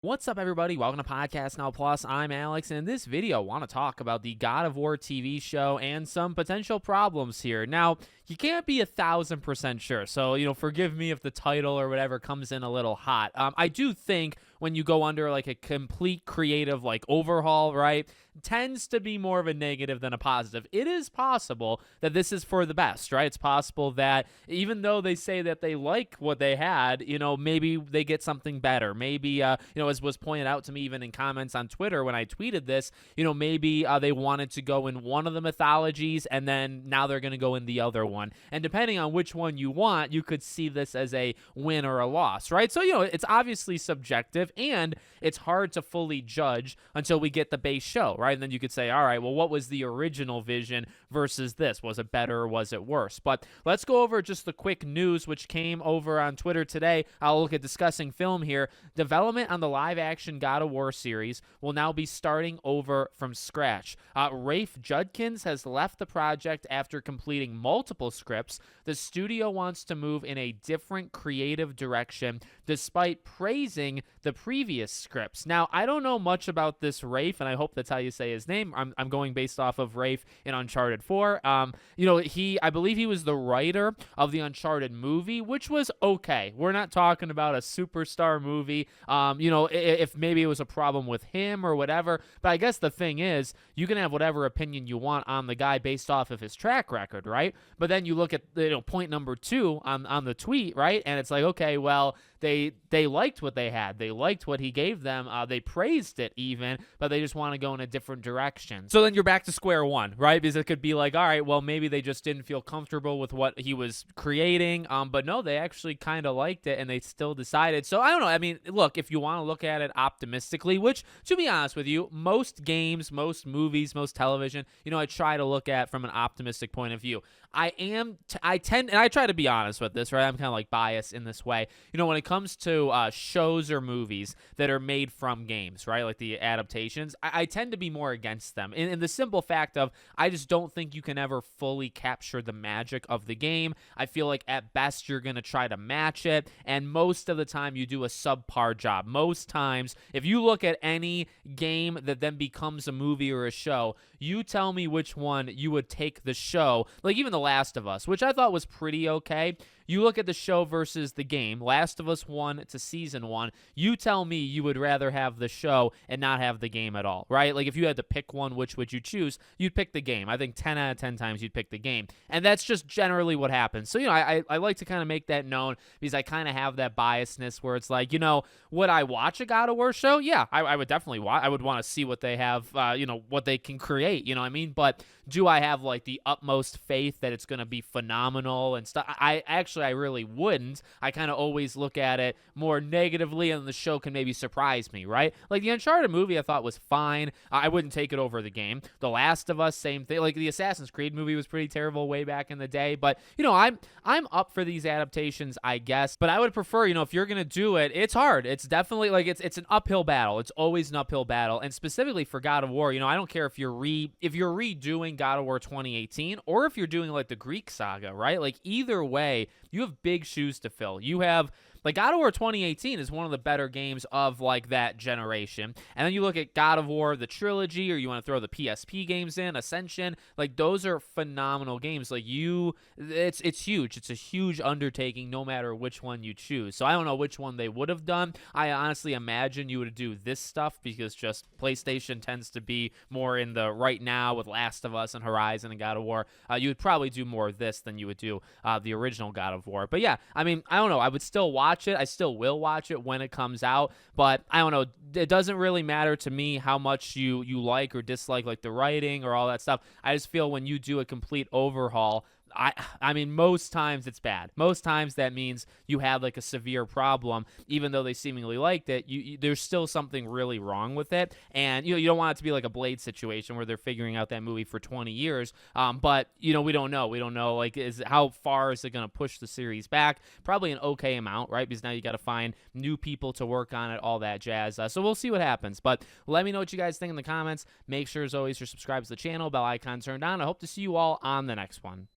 What's up, everybody? Welcome to Podcast Now Plus. I'm Alex, and in this video, I want to talk about the God of War TV show and some potential problems here. Now, you can't be 1,000% sure, so, forgive me if the title or whatever comes in a little hot. I do think when you go under like a complete creative overhaul, right, tends to be more of a negative than a positive. It is possible that this is for the best, right? It's possible that even though they say that they like what they had, maybe they get something better. Maybe, as was pointed out to me even in comments on Twitter when I tweeted this, maybe they wanted to go in one of the mythologies and then now they're going to go in the other one. And depending on which one you want, you could see this as a win or a loss, right? So, it's obviously subjective and it's hard to fully judge until we get the base show, right? And then you could say, all right, well, what was the original vision versus this? Was it better or was it worse? But let's go over just the quick news which came over on Twitter today. I'll look at discussing film here. Development on the live-action God of War series will now be starting over from scratch. Rafe Judkins has left the project after completing multiple scripts. The studio wants to move in a different creative direction despite praising the previous scripts. Now, I don't know much about this Rafe, and I hope that's how you say his name. I'm going based off of Rafe in Uncharted 4. I believe he was the writer of the Uncharted movie, which was okay. We're not talking about a superstar movie. If maybe it was a problem with him or whatever. But I guess the thing is, you can have whatever opinion you want on the guy based off of his track record, right? But then you look at point number 2 on the tweet, right? And it's like, okay, well, they liked what they had. They liked what he gave them. They praised it even, but they just want to go in a different direction. So then you're back to square one, right? Because it could be like, all right, well, maybe they just didn't feel comfortable with what he was creating. But no, they actually kind of liked it and they still decided. So I don't know. I mean, look, if you want to look at it optimistically, which to be honest with you, most games, most movies, most television, I try to look at from an optimistic point of view. I try to be honest with this, right? I'm kind of like biased in this way. When it comes to shows or movies that are made from games, right? Like the adaptations, I tend to be more against them. In the simple fact of, I just don't think you can ever fully capture the magic of the game. I feel like at best you're going to try to match it, and most of the time you do a subpar job. Most times, if you look at any game that then becomes a movie or a show, you tell me which one you would take the show, like even The Last of Us, which I thought was pretty okay. You look at the show versus the game, Last of Us 1 to Season 1, you tell me you would rather have the show and not have the game at all, right? Like if you had to pick one, which would you choose? You'd pick the game. I think 10 out of 10 times you'd pick the game. And that's just generally what happens. So, I like to kind of make that known because I kind of have that biasness where it's like, would I watch a God of War show? Yeah, I would definitely watch. I would want to see what they have, what they can create, you know what I mean? But do I have like the utmost faith that it's going to be phenomenal and stuff? I really wouldn't. I kind of always look at it more negatively, and the show can maybe surprise me, right? Like the Uncharted movie I thought was fine. I wouldn't take it over the game. The Last of Us, same thing. Like the Assassin's Creed movie was pretty terrible way back in the day, but I'm up for these adaptations, I guess. But I would prefer, if you're gonna do it, it's hard. It's definitely like it's an uphill battle. It's always an uphill battle, and specifically for God of War, I don't care if you're redoing God of War 2018 or if you're doing like the Greek saga, right? Like either way, you have big shoes to fill. You have like God of War 2018 is one of the better games of like that generation. And then you look at God of War, the trilogy, or you want to throw the PSP games in, Ascension, like those are phenomenal games. Like it's huge. It's a huge undertaking no matter which one you choose. So I don't know which one they would have done. I honestly imagine you would do this stuff because just PlayStation tends to be more in the right now with Last of Us and Horizon and God of War. You would probably do more of this than you would do the original God of War. But yeah, I mean, I don't know. I would still watch it. I still will watch it when it comes out, but I don't know. It doesn't really matter to me how much you like or dislike like the writing or all that stuff. I just feel when you do a complete overhaul, I mean, most times it's bad. Most times that means you have like a severe problem, even though they seemingly liked it. There's still something really wrong with it, and you don't want it to be like a Blade situation where they're figuring out that movie for 20 years. But we don't know. We don't know like how far is it going to push the series back? Probably an okay amount, right? Because now you got to find new people to work on it, all that jazz. So we'll see what happens. But let me know what you guys think in the comments. Make sure as always you're subscribed to the channel, bell icon turned on. I hope to see you all on the next one.